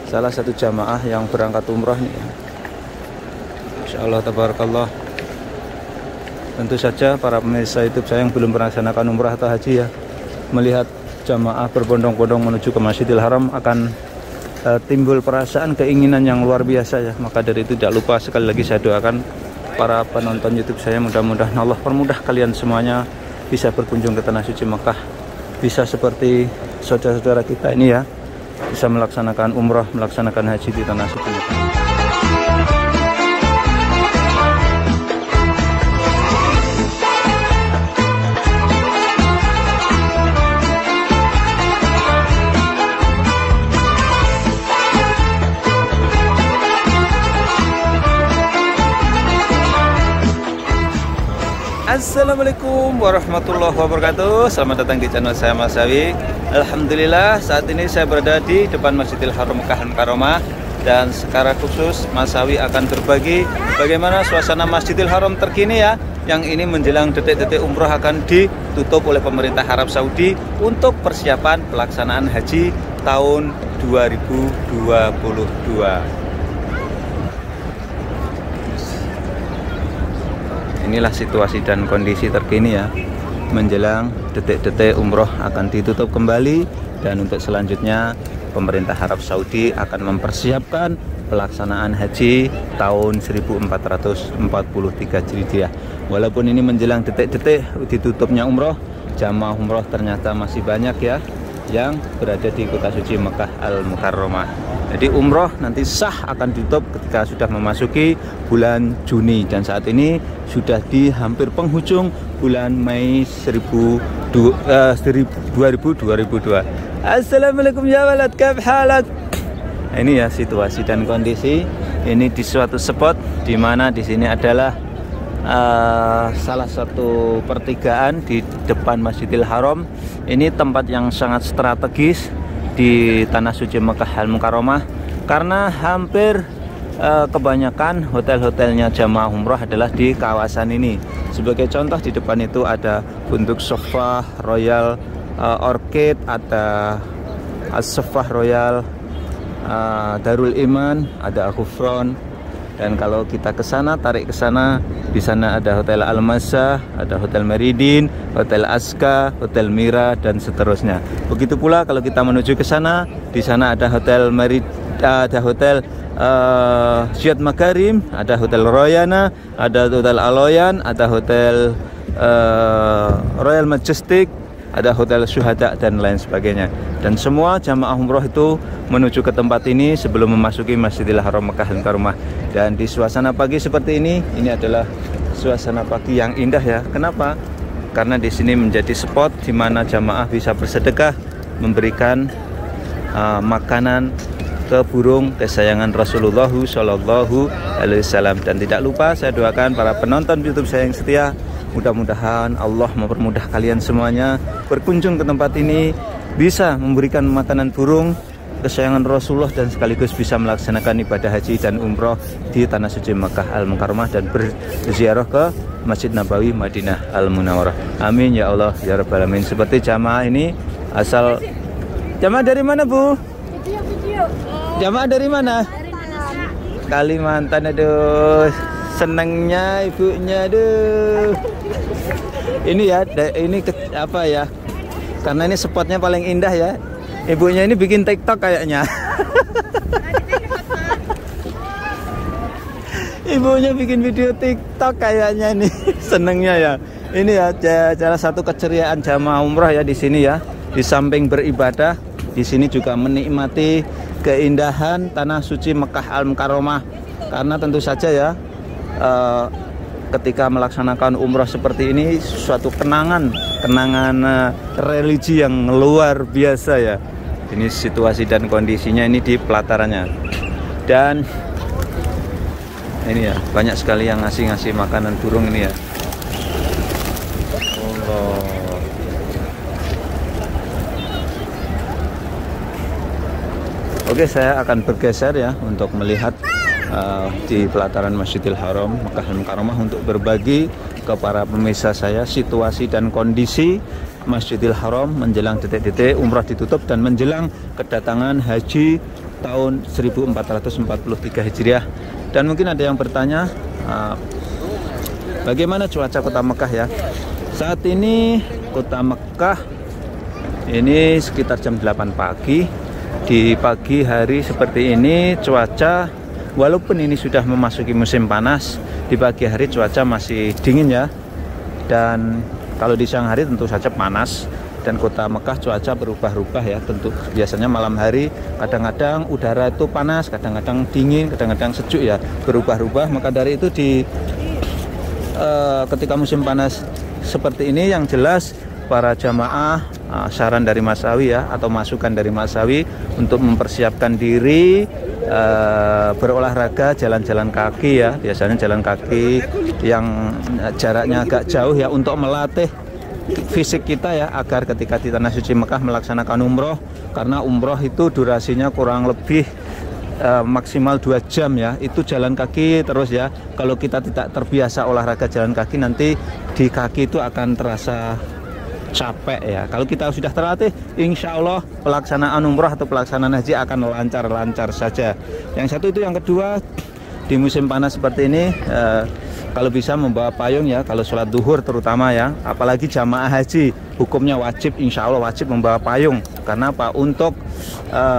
salah satu jamaah yang berangkat umroh nih. Insya Allah tabarakallah. Tentu saja para pemirsa YouTube saya yang belum melaksanakan umrah atau haji ya, melihat jamaah berbondong-bondong menuju ke Masjidil Haram akan timbul perasaan keinginan yang luar biasa ya. Maka dari itu tidak lupa sekali lagi saya doakan para penonton YouTube saya, mudah-mudahan Allah permudah kalian semuanya bisa berkunjung ke Tanah Suci Mekah, bisa seperti saudara-saudara kita ini ya, bisa melaksanakan umrah, melaksanakan haji di Tanah Suci Mekah. Assalamualaikum warahmatullahi wabarakatuh. Selamat datang di channel saya Mas Sawi. Alhamdulillah saat ini saya berada di depan Masjidil Haram Makkah Al-Mukarramah, dan secara khusus Mas Sawi akan berbagi bagaimana suasana Masjidil Haram terkini ya, yang ini menjelang detik-detik umroh akan ditutup oleh pemerintah Arab Saudi untuk persiapan pelaksanaan haji tahun 2022. Inilah situasi dan kondisi terkini ya, menjelang detik-detik umroh akan ditutup kembali, dan untuk selanjutnya pemerintah Arab Saudi akan mempersiapkan pelaksanaan haji tahun 1443 Hijriah. Walaupun ini menjelang detik-detik ditutupnya umroh, jamaah umroh ternyata masih banyak ya yang berada di kota suci Makkah Al-Mukarramah. Jadi umroh nanti sah akan ditutup ketika sudah memasuki bulan Juni, dan saat ini sudah di hampir penghujung bulan Mei 2022. Assalamualaikum ya walad, kaif halak. Ini ya situasi dan kondisi ini di suatu spot di mana di sini adalah salah satu pertigaan di depan Masjidil Haram. Ini tempat yang sangat strategis di Tanah Suci Makkah Al-Mukarramah, karena hampir kebanyakan hotel-hotelnya jamaah umroh adalah di kawasan ini. Sebagai contoh, di depan itu ada Bunduk Sofah Royal Orchid, ada As-Sofah Royal Darul Iman, ada Khufron. Dan kalau kita ke sana, tarik ke sana, di sana ada Hotel Al-Masa, ada Hotel Meridin, Hotel Aska, Hotel Mira, dan seterusnya. Begitu pula kalau kita menuju ke sana, di sana ada Hotel ada Hotel Syed Makarim, ada Hotel Royana, ada Hotel Aloyan, ada Hotel Royal Majestic, ada Hotel Syuhada, dan lain sebagainya. Dan semua jamaah umroh itu menuju ke tempat ini sebelum memasuki Masjidil Haram Makkah Al-Mukarramah. Dan di suasana pagi seperti ini adalah suasana pagi yang indah ya. Kenapa? Karena di sini menjadi spot di mana jamaah bisa bersedekah, memberikan makanan ke burung kesayangan Rasulullah Shallallahu Alaihi Wasallam. Dan tidak lupa saya doakan para penonton YouTube saya yang setia, mudah-mudahan Allah mempermudah kalian semuanya berkunjung ke tempat ini, bisa memberikan makanan burung kesayangan Rasulullah, dan sekaligus bisa melaksanakan ibadah haji dan umroh di Tanah Suci Makkah Al-Mukarramah, dan berziarah ke Masjid Nabawi Madinah Al-Munawwarah. Amin ya Allah ya Rabbal Alamin. Seperti jamaah ini, asal jamaah dari mana Bu? Jamaah dari mana? Kalimantan. Aduh, senangnya ibunya, aduh. Ini ya, ini apa ya? Karena ini spotnya paling indah ya. Ibunya ini bikin TikTok kayaknya. Ibunya bikin video TikTok kayaknya nih. Senengnya ya. Ini ya salah satu keceriaan jamaah umrah ya di sini ya. Di samping beribadah, di sini juga menikmati keindahan Tanah Suci Makkah Al-Mukarramah. Karena tentu saja ya, ketika melaksanakan umrah seperti ini suatu kenangan religi yang luar biasa ya. Ini situasi dan kondisinya ini di pelatarannya, dan ini ya banyak sekali yang ngasih makanan burung ini ya. Allah. Oke, saya akan bergeser ya untuk melihat di pelataran Masjidil Haram Makkah Al-Mukarramah untuk berbagi ke para pemirsa saya situasi dan kondisi Masjidil Haram menjelang detik-detik umrah ditutup dan menjelang kedatangan haji tahun 1443 Hijriah. Dan mungkin ada yang bertanya, bagaimana cuaca kota Mekah ya? Saat ini kota Mekah ini sekitar jam 8 pagi. Di pagi hari seperti ini cuaca, walaupun ini sudah memasuki musim panas, di pagi hari cuaca masih dingin ya. Dan kalau di siang hari tentu saja panas. Dan kota Mekah cuaca berubah-ubah ya, tentu biasanya malam hari kadang-kadang udara itu panas, kadang-kadang dingin, kadang-kadang sejuk ya, berubah-ubah. Maka dari itu ketika musim panas seperti ini, yang jelas para jamaah, saran dari Mas Sawi ya, atau masukan dari Mas Sawi untuk mempersiapkan diri berolahraga, jalan-jalan kaki ya, biasanya jalan kaki yang jaraknya agak jauh ya, untuk melatih fisik kita ya, agar ketika di Tanah Suci Mekah melaksanakan umroh, karena umroh itu durasinya kurang lebih maksimal 2 jam ya, itu jalan kaki terus ya. Kalau kita tidak terbiasa olahraga jalan kaki, nanti di kaki itu akan terasa capek ya. Kalau kita sudah terlatih, insya Allah pelaksanaan umroh atau pelaksanaan haji akan lancar-lancar saja. Yang satu itu. Yang kedua, di musim panas seperti ini, kalau bisa membawa payung ya, kalau sholat duhur terutama ya, apalagi jamaah haji, hukumnya wajib, insya Allah wajib membawa payung. Karena apa? Untuk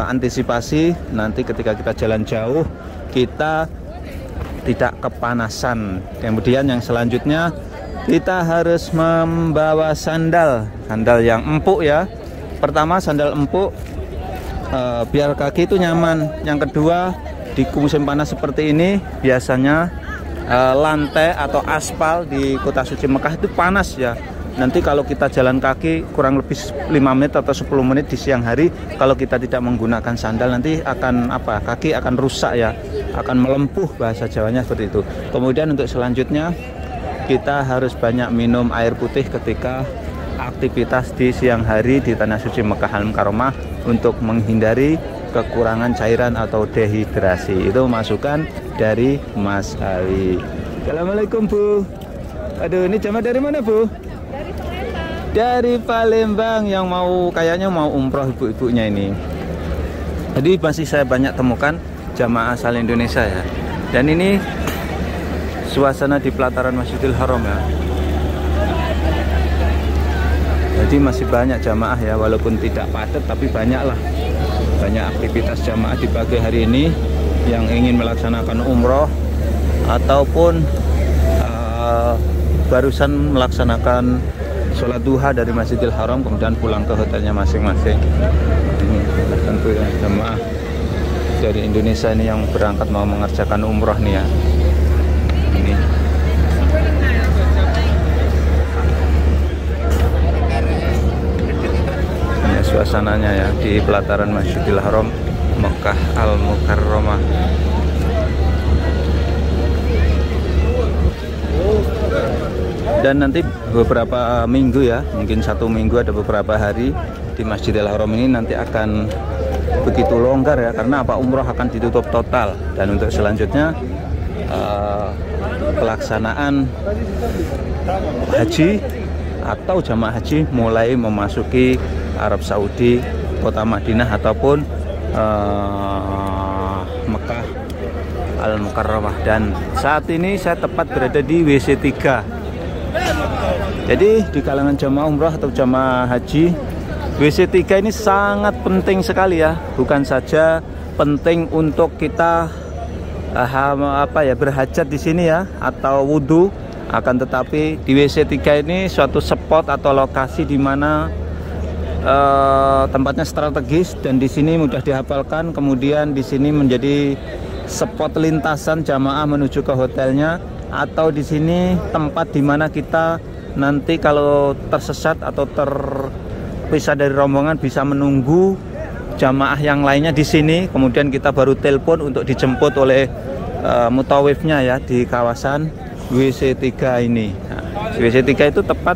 antisipasi nanti ketika kita jalan jauh, kita tidak kepanasan. Kemudian yang selanjutnya, kita harus membawa sandal yang empuk ya. Pertama, sandal empuk biar kaki itu nyaman. Yang kedua, di musim panas seperti ini biasanya lantai atau aspal di kota suci Mekah itu panas ya. Nanti kalau kita jalan kaki kurang lebih 5 menit atau 10 menit di siang hari, kalau kita tidak menggunakan sandal, nanti akan kaki akan rusak ya, akan melempuh, bahasa Jawanya seperti itu. Kemudian untuk selanjutnya, kita harus banyak minum air putih ketika aktivitas di siang hari di Tanah Suci Mekah Al-Mukarramah, untuk menghindari kekurangan cairan atau dehidrasi. Itu masukan dari Mas Ali. Assalamualaikum Bu. Aduh, ini jamaah dari mana Bu? Dari Palembang. Dari Palembang, yang kayaknya mau umroh ibu-ibunya ini. Jadi masih saya banyak temukan jamaah asal Indonesia ya. Dan ini suasana di pelataran Masjidil Haram ya. Jadi masih banyak jamaah ya, walaupun tidak padat tapi banyak lah. Banyak aktivitas jamaah di pagi hari ini yang ingin melaksanakan umroh ataupun barusan melaksanakan sholat duha dari Masjidil Haram kemudian pulang ke hotelnya masing-masing. Ini tentu ya, jamaah dari Indonesia ini yang berangkat mau mengerjakan umroh nih ya. Ini suasananya ya di pelataran Masjidil Haram Mekah Al-Mukarramah. Dan nanti beberapa minggu ya, mungkin 1 minggu, ada beberapa hari di Masjidil Haram ini nanti akan begitu longgar ya, karena umroh akan ditutup total. Dan untuk selanjutnya pelaksanaan haji atau jamaah haji mulai memasuki Arab Saudi, kota Madinah ataupun Mekah Al-Mukarramah. Dan saat ini saya tepat berada di WC 3. Jadi di kalangan jamaah umrah atau jamaah haji, WC 3 ini sangat penting sekali ya. Bukan saja penting untuk kita berhajat di sini ya, atau wudhu, akan tetapi di WC 3 ini suatu spot atau lokasi di mana tempatnya strategis, dan di sini mudah dihafalkan. Kemudian di sini menjadi spot lintasan jamaah menuju ke hotelnya, atau di sini tempat di mana kita nanti kalau tersesat atau terpisah dari rombongan bisa menunggu jamaah yang lainnya di sini. Kemudian kita baru telepon untuk dijemput oleh mutawifnya ya di kawasan WC 3 ini. Nah, WC 3 itu tepat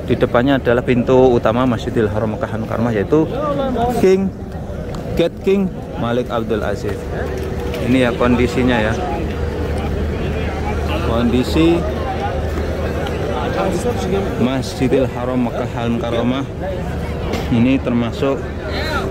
di depannya adalah pintu utama Masjidil Haram Mekah Al-Mukarramah, yaitu Gate King Malik Abdul Aziz. Ini ya kondisinya ya. Kondisi Masjidil Haram Mekah Al-Mukarramah ini termasuk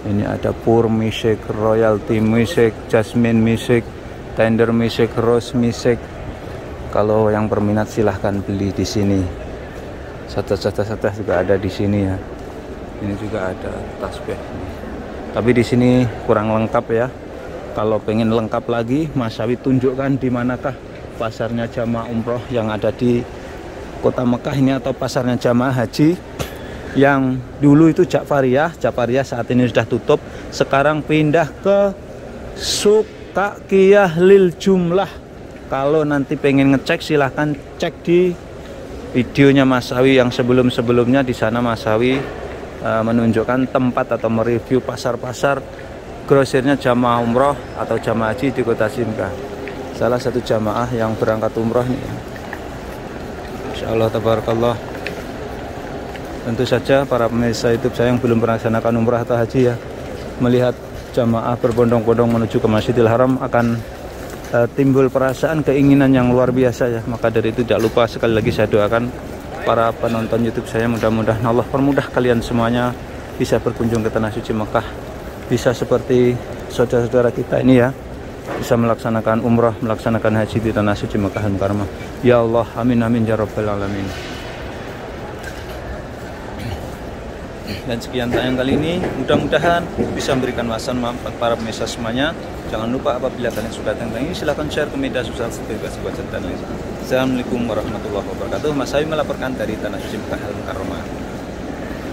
Ini ada Pure Music, Royalty Music, Jasmine Music, Tender Music, Rose Music. Kalau yang berminat silahkan beli di sini. Sata-sata juga ada di sini ya. Ini juga ada tasbih. Tapi di sini kurang lengkap ya. Kalau pengen lengkap lagi, Mas Sawi tunjukkan di manakah pasarnya jamaah umroh yang ada di Kota Mekah ini, atau pasarnya jamaah haji yang dulu itu Jafariyah saat ini sudah tutup. Sekarang pindah ke Sukakiyah Lil Jumlah. Kalau nanti pengen ngecek silahkan cek di videonya Mas Sawi yang sebelum-sebelumnya. Di sana Mas Sawi menunjukkan tempat atau mereview pasar-pasar grosirnya jamaah umroh atau jamaah haji di Kota Simka. Salah satu jamaah yang berangkat umroh nih. Insyaallah tabarakallah. Tentu saja para pemirsa YouTube saya yang belum melaksanakan umrah atau haji ya, melihat jamaah berbondong-bondong menuju ke Masjidil Haram akan timbul perasaan keinginan yang luar biasa ya. Maka dari itu tidak lupa sekali lagi saya doakan para penonton YouTube saya, mudah-mudahan Allah permudah kalian semuanya bisa berkunjung ke Tanah Suci Mekah, bisa seperti saudara-saudara kita ini ya, bisa melaksanakan umrah, melaksanakan haji di Tanah Suci Mekah Al-Mukarramah. Ya Allah, amin amin ya rabbal alamin. Dan sekian tayang kali ini, mudah-mudahan bisa memberikan wawasan manfaat para pemirsa semuanya. Jangan lupa apabila kalian suka tentang ini, silahkan share ke media sosial sebagai sebuah catatan. Assalamualaikum warahmatullahi wabarakatuh. Mas Sawi melaporkan dari Tanah Suci Mekah Al-Mukarramah.